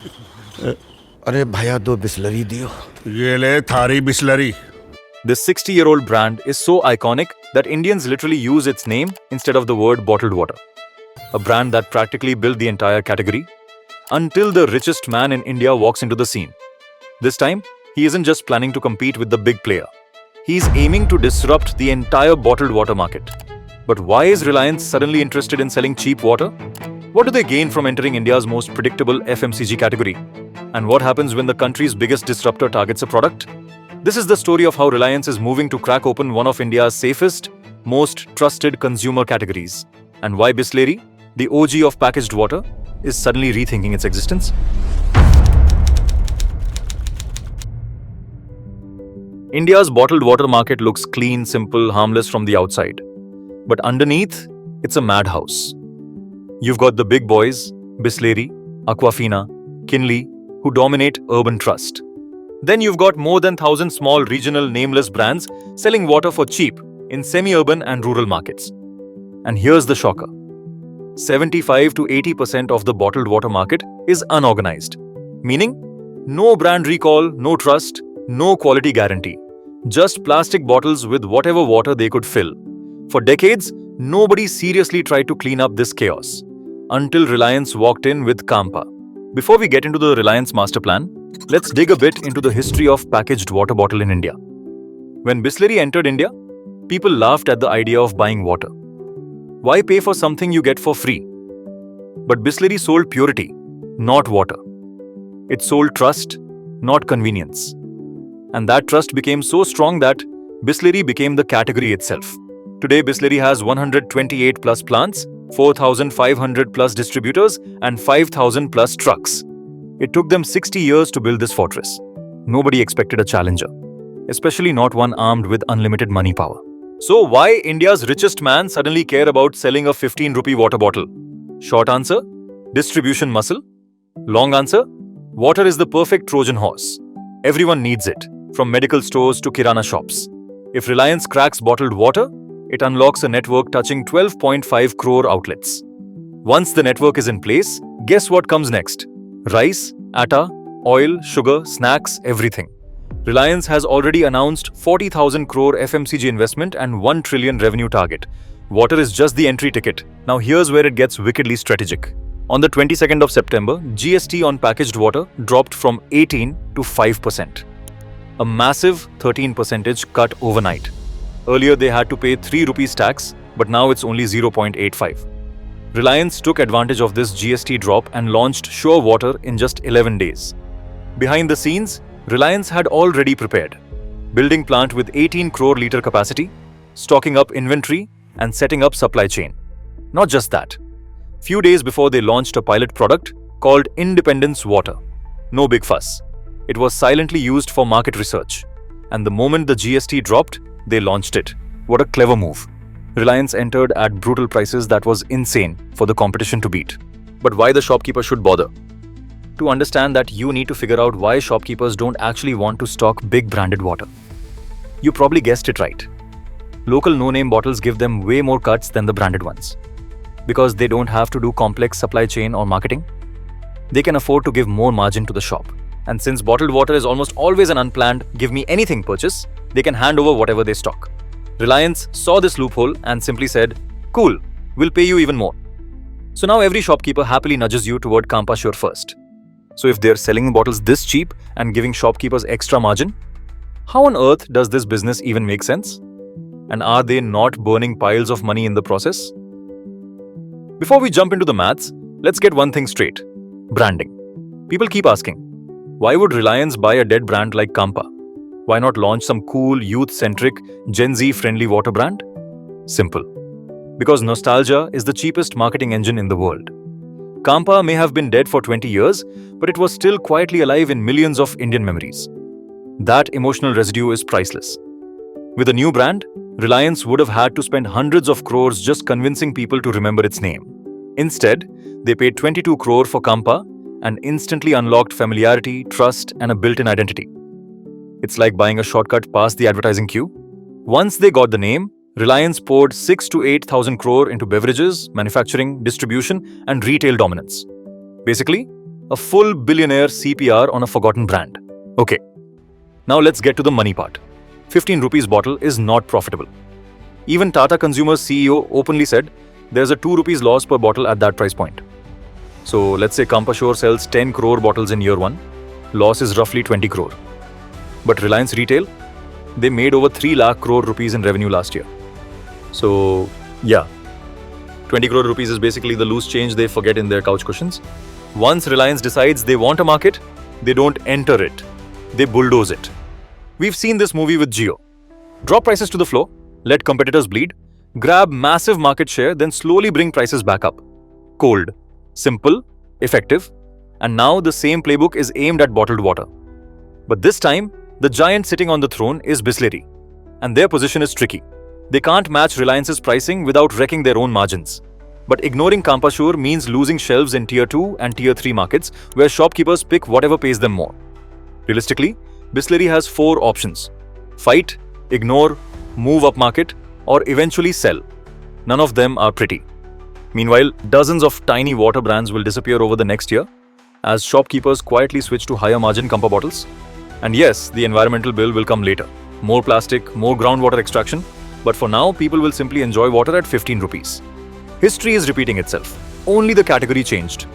अरे भैया 2 बिस्लरी दियो। ये ले थारी Bisleri. This 60-year-old brand is so iconic that Indians literally use its name instead of the word bottled water. A brand that practically built the entire category until the richest man in India walks into the scene. This time, he isn't just planning to compete with the big player. He's aiming to disrupt the entire bottled water market. But why is Reliance suddenly interested in selling cheap water? What do they gain from entering India's most predictable FMCG category? And what happens when the country's biggest disruptor targets a product? This is the story of how Reliance is moving to crack open one of India's safest, most trusted consumer categories. And why Bisleri, the OG of packaged water, is suddenly rethinking its existence. India's bottled water market looks clean, simple, harmless from the outside. But underneath, it's a madhouse. You've got the big boys, Bisleri, Aquafina, Kinley, who dominate urban trust. Then you've got more than 1,000 small regional nameless brands selling water for cheap in semi-urban and rural markets. And here's the shocker. 75 to 80% of the bottled water market is unorganized. Meaning, no brand recall, no trust, no quality guarantee. Just plastic bottles with whatever water they could fill. For decades, nobody seriously tried to clean up this chaos. Until Reliance walked in with Campa. Before we get into the Reliance master plan, let's dig a bit into the history of packaged water bottle in India. When Bisleri entered India, people laughed at the idea of buying water. Why pay for something you get for free? But Bisleri sold purity, not water. It sold trust, not convenience. And that trust became so strong that Bisleri became the category itself. Today, Bisleri has 128 plus plants, 4,500 plus distributors, and 5,000 plus trucks. It took them 60 years to build this fortress. Nobody expected a challenger, especially not one armed with unlimited money power. So why India's richest man suddenly care about selling a 15 rupee water bottle? Short answer, distribution muscle. Long answer, water is the perfect Trojan horse. Everyone needs it, from medical stores to kirana shops. If Reliance cracks bottled water, it unlocks a network touching 12.5 crore outlets. Once the network is in place, guess what comes next? Rice, atta, oil, sugar, snacks, everything. Reliance has already announced 40,000 crore FMCG investment and 1 trillion revenue target. Water is just the entry ticket. Now here's where it gets wickedly strategic. On the 22nd of September, GST on packaged water dropped from 18 to 5%. A massive 13% cut overnight. Earlier they had to pay 3 rupees tax, but now it's only 0.85. Reliance took advantage of this GST drop and launched Sure Water in just 11 days. Behind the scenes, Reliance had already prepared. Building plant with 18 crore litre capacity, stocking up inventory, and setting up supply chain. Not just that. Few days before they launched a pilot product called Independence Water. No big fuss. It was silently used for market research. And the moment the GST dropped, they launched it. What a clever move. Reliance entered at brutal prices that was insane for the competition to beat. But why the shopkeeper should bother? To understand that, you need to figure out why shopkeepers don't actually want to stock big branded water. You probably guessed it right. Local no-name bottles give them way more cuts than the branded ones. Because they don't have to do complex supply chain or marketing, they can afford to give more margin to the shop. And since bottled water is almost always an unplanned give me anything purchase, they can hand over whatever they stock. Reliance saw this loophole and simply said, cool, we'll pay you even more. So now every shopkeeper happily nudges you toward Campa Sure first. So if they're selling bottles this cheap and giving shopkeepers extra margin, how on earth does this business even make sense? And are they not burning piles of money in the process? Before we jump into the maths, let's get one thing straight. Branding. People keep asking, why would Reliance buy a dead brand like Campa? Why not launch some cool, youth-centric, Gen Z-friendly water brand? Simple. Because nostalgia is the cheapest marketing engine in the world. Campa may have been dead for 20 years, but it was still quietly alive in millions of Indian memories. That emotional residue is priceless. With a new brand, Reliance would have had to spend hundreds of crores just convincing people to remember its name. Instead, they paid 22 crore for Campa and instantly unlocked familiarity, trust, and a built-in identity. It's like buying a shortcut past the advertising queue. Once they got the name, Reliance poured 6 to 8,000 crore into beverages, manufacturing, distribution, and retail dominance. Basically, A full billionaire CPR on a forgotten brand. Okay, now let's get to the money part. 15 rupees bottle is not profitable. Even Tata Consumer's CEO openly said there's a 2 rupees loss per bottle at that price point. So let's say Campa Sure sells 10 crore bottles in year 1. Loss is roughly 20 crore. But Reliance Retail, they made over 3 lakh crore rupees in revenue last year. So yeah, 20 crore rupees is basically the loose change they forget in their couch cushions. Once Reliance decides they want a market, they don't enter it. They bulldoze it. We've seen this movie with Jio. Drop prices to the floor, let competitors bleed, grab massive market share, then slowly bring prices back up. Cold, simple, effective, and now the same playbook is aimed at bottled water. But this time, the giant sitting on the throne is Bisleri, and their position is tricky. They can't match Reliance's pricing without wrecking their own margins. But ignoring Campa Sure means losing shelves in Tier 2 and Tier 3 markets where shopkeepers pick whatever pays them more. Realistically, Bisleri has 4 options: fight, ignore, move up market, or eventually sell. None of them are pretty. Meanwhile, dozens of tiny water brands will disappear over the next year as shopkeepers quietly switch to higher margin Campa bottles. And yes, the environmental bill will come later. More plastic, more groundwater extraction, but for now, people will simply enjoy water at 15 rupees. History is repeating itself. Only the category changed.